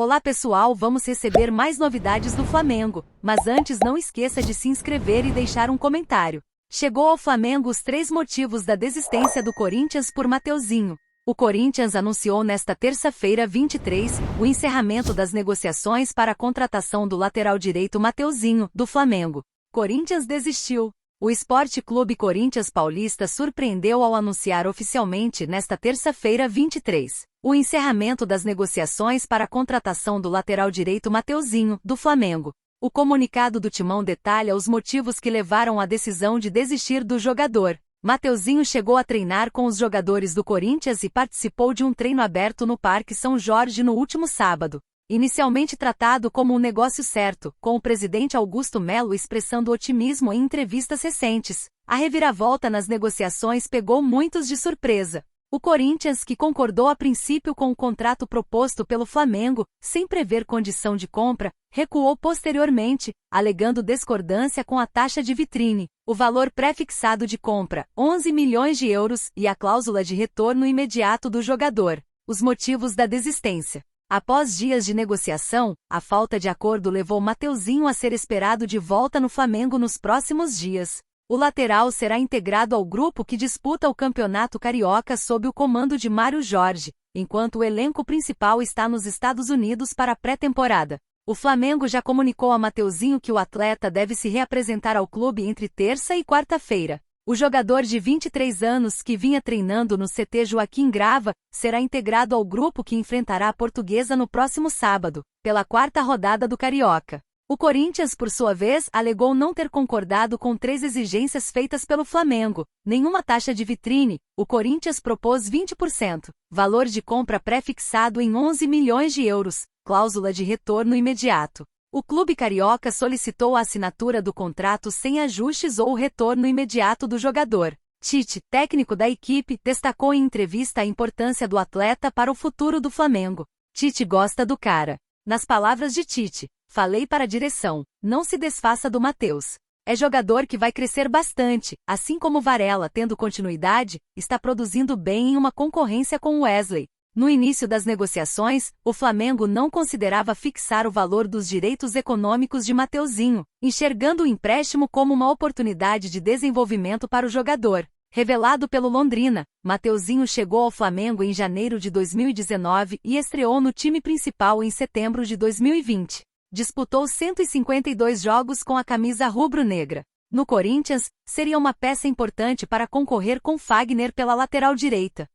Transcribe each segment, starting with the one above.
Olá pessoal, vamos receber mais novidades do Flamengo, mas antes não esqueça de se inscrever e deixar um comentário. Chegou ao Flamengo os 3 motivos da desistência do Corinthians por Mateuzinho. O Corinthians anunciou nesta terça-feira 23, o encerramento das negociações para a contratação do lateral direito Mateuzinho, do Flamengo. Corinthians desistiu. O Esporte Clube Corinthians Paulista surpreendeu ao anunciar oficialmente nesta terça-feira 23, o encerramento das negociações para a contratação do lateral direito Mateuzinho, do Flamengo. O comunicado do Timão detalha os motivos que levaram à decisão de desistir do jogador. Mateuzinho chegou a treinar com os jogadores do Corinthians e participou de um treino aberto no Parque São Jorge no último sábado. Inicialmente tratado como um negócio certo, com o presidente Augusto Melo expressando otimismo em entrevistas recentes, a reviravolta nas negociações pegou muitos de surpresa. O Corinthians, que concordou a princípio com o contrato proposto pelo Flamengo, sem prever condição de compra, recuou posteriormente, alegando discordância com a taxa de vitrine, o valor pré-fixado de compra, 11 milhões de euros, e a cláusula de retorno imediato do jogador. Os motivos da desistência. Após dias de negociação, a falta de acordo levou Mateuzinho a ser esperado de volta no Flamengo nos próximos dias. O lateral será integrado ao grupo que disputa o Campeonato Carioca sob o comando de Mário Jorge, enquanto o elenco principal está nos Estados Unidos para a pré-temporada. O Flamengo já comunicou a Mateuzinho que o atleta deve se reapresentar ao clube entre terça e quarta-feira. O jogador de 23 anos, que vinha treinando no CT Joaquim Grava, será integrado ao grupo que enfrentará a Portuguesa no próximo sábado, pela 4ª rodada do Carioca. O Corinthians, por sua vez, alegou não ter concordado com 3 exigências feitas pelo Flamengo. Nenhuma taxa de vitrine, o Corinthians propôs 20%, valor de compra pré-fixado em 11 milhões de euros, cláusula de retorno imediato. O clube carioca solicitou a assinatura do contrato sem ajustes ou o retorno imediato do jogador. Tite, técnico da equipe, destacou em entrevista a importância do atleta para o futuro do Flamengo. Tite gosta do cara. Nas palavras de Tite, falei para a direção, não se desfaça do Matheus. É jogador que vai crescer bastante, assim como Varela, tendo continuidade, está produzindo bem em uma concorrência com Wesley. No início das negociações, o Flamengo não considerava fixar o valor dos direitos econômicos de Mateuzinho, enxergando o empréstimo como uma oportunidade de desenvolvimento para o jogador. Revelado pelo Londrina, Mateuzinho chegou ao Flamengo em janeiro de 2019 e estreou no time principal em setembro de 2020. Disputou 152 jogos com a camisa rubro-negra. No Corinthians, seria uma peça importante para concorrer com Fagner pela lateral direita.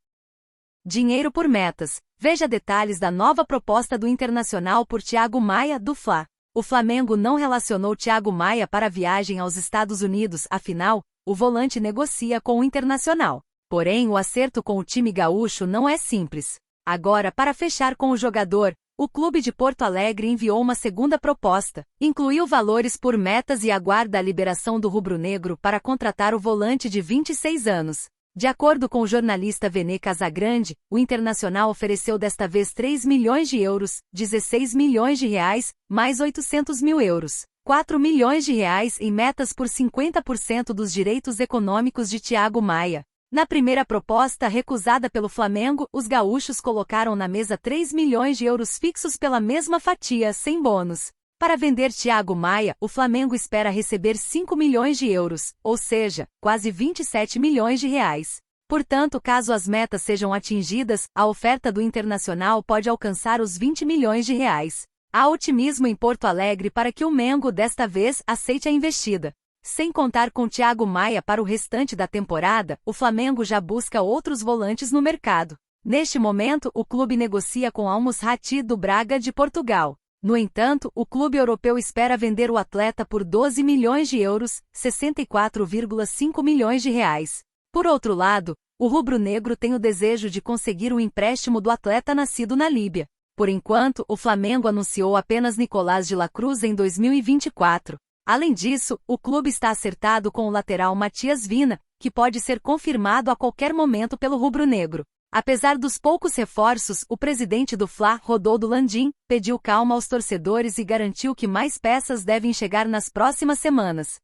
Dinheiro por metas. Veja detalhes da nova proposta do Internacional por Thiago Maia, do Fla. O Flamengo não relacionou Thiago Maia para a viagem aos Estados Unidos, afinal, o volante negocia com o Internacional. Porém, o acerto com o time gaúcho não é simples. Agora, para fechar com o jogador, o clube de Porto Alegre enviou uma segunda proposta, incluiu valores por metas e aguarda a liberação do rubro-negro para contratar o volante de 26 anos. De acordo com o jornalista Vene Casagrande, o Internacional ofereceu desta vez 3 milhões de euros, 16 milhões de reais, mais 800 mil euros, 4 milhões de reais em metas por 50% dos direitos econômicos de Thiago Maia. Na primeira proposta recusada pelo Flamengo, os gaúchos colocaram na mesa 3 milhões de euros fixos pela mesma fatia, sem bônus. Para vender Thiago Maia, o Flamengo espera receber 5 milhões de euros, ou seja, quase 27 milhões de reais. Portanto, caso as metas sejam atingidas, a oferta do Internacional pode alcançar os 20 milhões de reais. Há otimismo em Porto Alegre para que o Mengo desta vez aceite a investida. Sem contar com Thiago Maia para o restante da temporada, o Flamengo já busca outros volantes no mercado. Neste momento, o clube negocia com Al Musrati do Braga de Portugal. No entanto, o clube europeu espera vender o atleta por 12 milhões de euros, 64,5 milhões de reais. Por outro lado, o rubro-negro tem o desejo de conseguir o empréstimo do atleta nascido na Líbia. Por enquanto, o Flamengo anunciou apenas Nicolás de la Cruz em 2024. Além disso, o clube está acertado com o lateral Matias Vina, que pode ser confirmado a qualquer momento pelo rubro-negro. Apesar dos poucos reforços, o presidente do Fla, Rodolfo Landim, pediu calma aos torcedores e garantiu que mais peças devem chegar nas próximas semanas.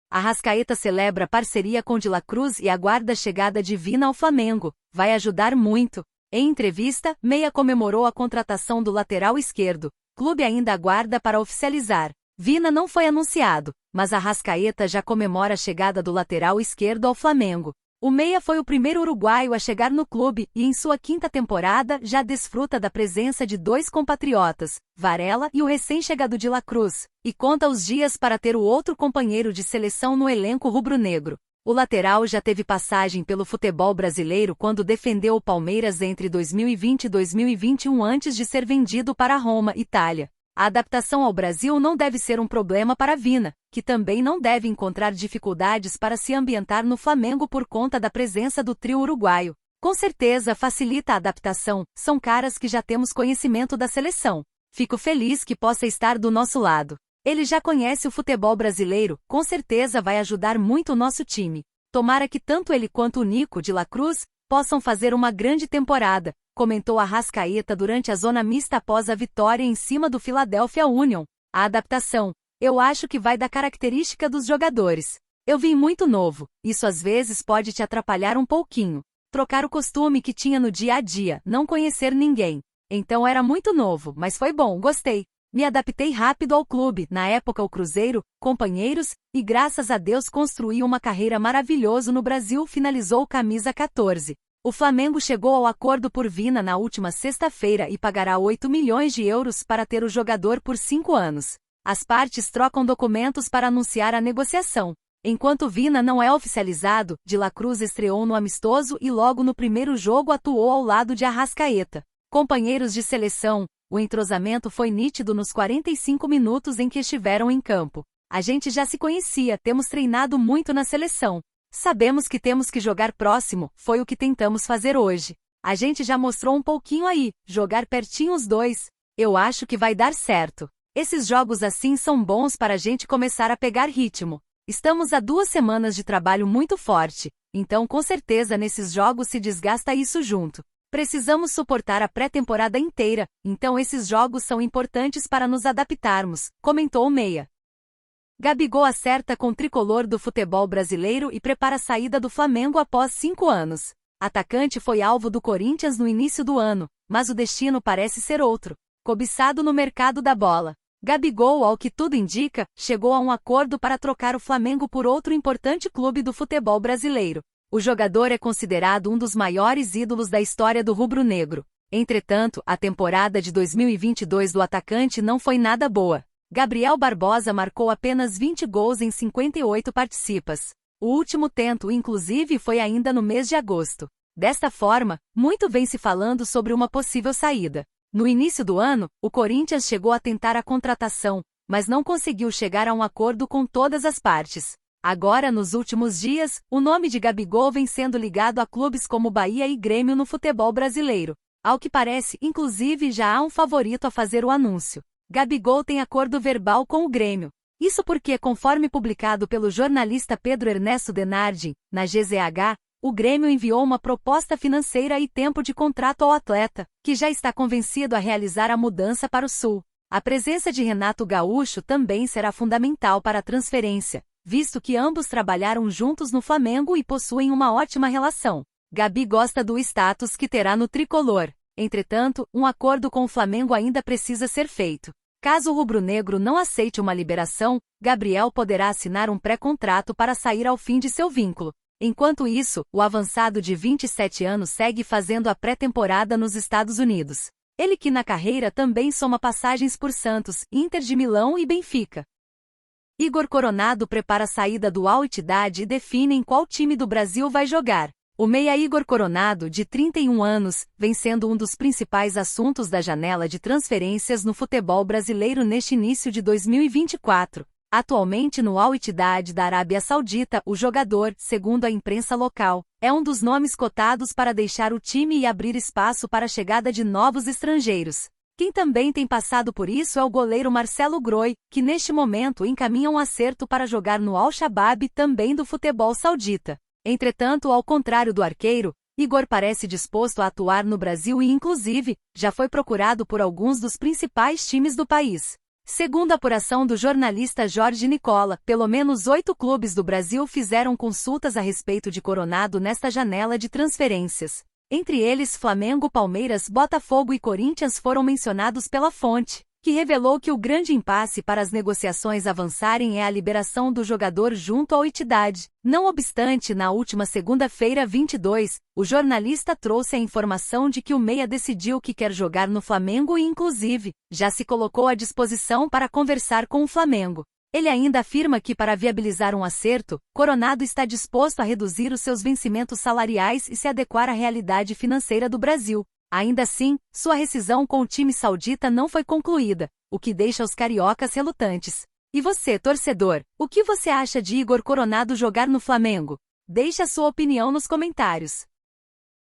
Arrascaeta celebra parceria com De la Cruz e aguarda a chegada de Vina ao Flamengo. Vai ajudar muito. Em entrevista, Meia comemorou a contratação do lateral esquerdo. Clube ainda aguarda para oficializar. Vina não foi anunciado, mas Arrascaeta já comemora a chegada do lateral esquerdo ao Flamengo. O Meia foi o primeiro uruguaio a chegar no clube e em sua 5ª temporada já desfruta da presença de 2 compatriotas, Varela e o recém-chegado De La Cruz, e conta os dias para ter o outro companheiro de seleção no elenco rubro-negro. O lateral já teve passagem pelo futebol brasileiro quando defendeu o Palmeiras entre 2020 e 2021 antes de ser vendido para Roma, Itália. A adaptação ao Brasil não deve ser um problema para Vina, que também não deve encontrar dificuldades para se ambientar no Flamengo por conta da presença do trio uruguaio. Com certeza facilita a adaptação, são caras que já temos conhecimento da seleção. Fico feliz que possa estar do nosso lado. Ele já conhece o futebol brasileiro, com certeza vai ajudar muito o nosso time. Tomara que tanto ele quanto o Nico de La Cruz possam fazer uma grande temporada, comentou Arrascaeta durante a zona mista após a vitória em cima do Philadelphia Union. A adaptação, eu acho que vai da característica dos jogadores. Eu vim muito novo, isso às vezes pode te atrapalhar um pouquinho. Trocar o costume que tinha no dia a dia, não conhecer ninguém. Então era muito novo, mas foi bom, gostei. Me adaptei rápido ao clube, na época o Cruzeiro, companheiros, e graças a Deus construí uma carreira maravilhosa no Brasil, finalizou camisa 14. O Flamengo chegou ao acordo por Vina na última sexta-feira e pagará 8 milhões de euros para ter o jogador por 5 anos. As partes trocam documentos para anunciar a negociação. Enquanto Vina não é oficializado, De La Cruz estreou no amistoso e logo no primeiro jogo atuou ao lado de Arrascaeta. Companheiros de seleção, o entrosamento foi nítido nos 45 minutos em que estiveram em campo. A gente já se conhecia, temos treinado muito na seleção. Sabemos que temos que jogar próximo, foi o que tentamos fazer hoje. A gente já mostrou um pouquinho aí, jogar pertinho os dois. Eu acho que vai dar certo. Esses jogos assim são bons para a gente começar a pegar ritmo. Estamos há 2 semanas de trabalho muito forte, então com certeza nesses jogos se desgasta isso junto. Precisamos suportar a pré-temporada inteira, então esses jogos são importantes para nos adaptarmos, comentou o Meia. Gabigol acerta com o tricolor do futebol brasileiro e prepara a saída do Flamengo após 5 anos. Atacante foi alvo do Corinthians no início do ano, mas o destino parece ser outro. Cobiçado no mercado da bola. Gabigol, ao que tudo indica, chegou a um acordo para trocar o Flamengo por outro importante clube do futebol brasileiro. O jogador é considerado um dos maiores ídolos da história do rubro-negro. Entretanto, a temporada de 2022 do atacante não foi nada boa. Gabriel Barbosa marcou apenas 20 gols em 58 participas. O último tento, inclusive, foi ainda no mês de agosto. Desta forma, muito vem se falando sobre uma possível saída. No início do ano, o Corinthians chegou a tentar a contratação, mas não conseguiu chegar a um acordo com todas as partes. Agora, nos últimos dias, o nome de Gabigol vem sendo ligado a clubes como Bahia e Grêmio no futebol brasileiro. Ao que parece, inclusive, já há um favorito a fazer o anúncio. Gabigol tem acordo verbal com o Grêmio. Isso porque, conforme publicado pelo jornalista Pedro Ernesto Denardi, na GZH, o Grêmio enviou uma proposta financeira e tempo de contrato ao atleta, que já está convencido a realizar a mudança para o Sul. A presença de Renato Gaúcho também será fundamental para a transferência, visto que ambos trabalharam juntos no Flamengo e possuem uma ótima relação. Gabi gosta do status que terá no tricolor. Entretanto, um acordo com o Flamengo ainda precisa ser feito. Caso o rubro-negro não aceite uma liberação, Gabriel poderá assinar um pré-contrato para sair ao fim de seu vínculo. Enquanto isso, o avançado de 27 anos segue fazendo a pré-temporada nos Estados Unidos. Ele que na carreira também soma passagens por Santos, Inter de Milão e Benfica. Igor Coronado prepara a saída do Al Ittihad e define em qual time do Brasil vai jogar. O meia Igor Coronado, de 31 anos, vem sendo um dos principais assuntos da janela de transferências no futebol brasileiro neste início de 2024. Atualmente no Al Ittihad da Arábia Saudita, o jogador, segundo a imprensa local, é um dos nomes cotados para deixar o time e abrir espaço para a chegada de novos estrangeiros. Quem também tem passado por isso é o goleiro Marcelo Groi, que neste momento encaminha um acerto para jogar no Al-Shabaab também do futebol saudita. Entretanto, ao contrário do arqueiro, Igor parece disposto a atuar no Brasil e inclusive, já foi procurado por alguns dos principais times do país. Segundo a apuração do jornalista Jorge Nicola, pelo menos 8 clubes do Brasil fizeram consultas a respeito de Coronado nesta janela de transferências. Entre eles Flamengo, Palmeiras, Botafogo e Corinthians foram mencionados pela fonte, que revelou que o grande impasse para as negociações avançarem é a liberação do jogador junto ao Etihad. Não obstante, na última segunda-feira 22, o jornalista trouxe a informação de que o meia decidiu que quer jogar no Flamengo e, inclusive, já se colocou à disposição para conversar com o Flamengo. Ele ainda afirma que, para viabilizar um acerto, Coronado está disposto a reduzir os seus vencimentos salariais e se adequar à realidade financeira do Brasil. Ainda assim, sua rescisão com o time saudita não foi concluída, o que deixa os cariocas relutantes. E você, torcedor, o que você acha de Igor Coronado jogar no Flamengo? Deixe a sua opinião nos comentários.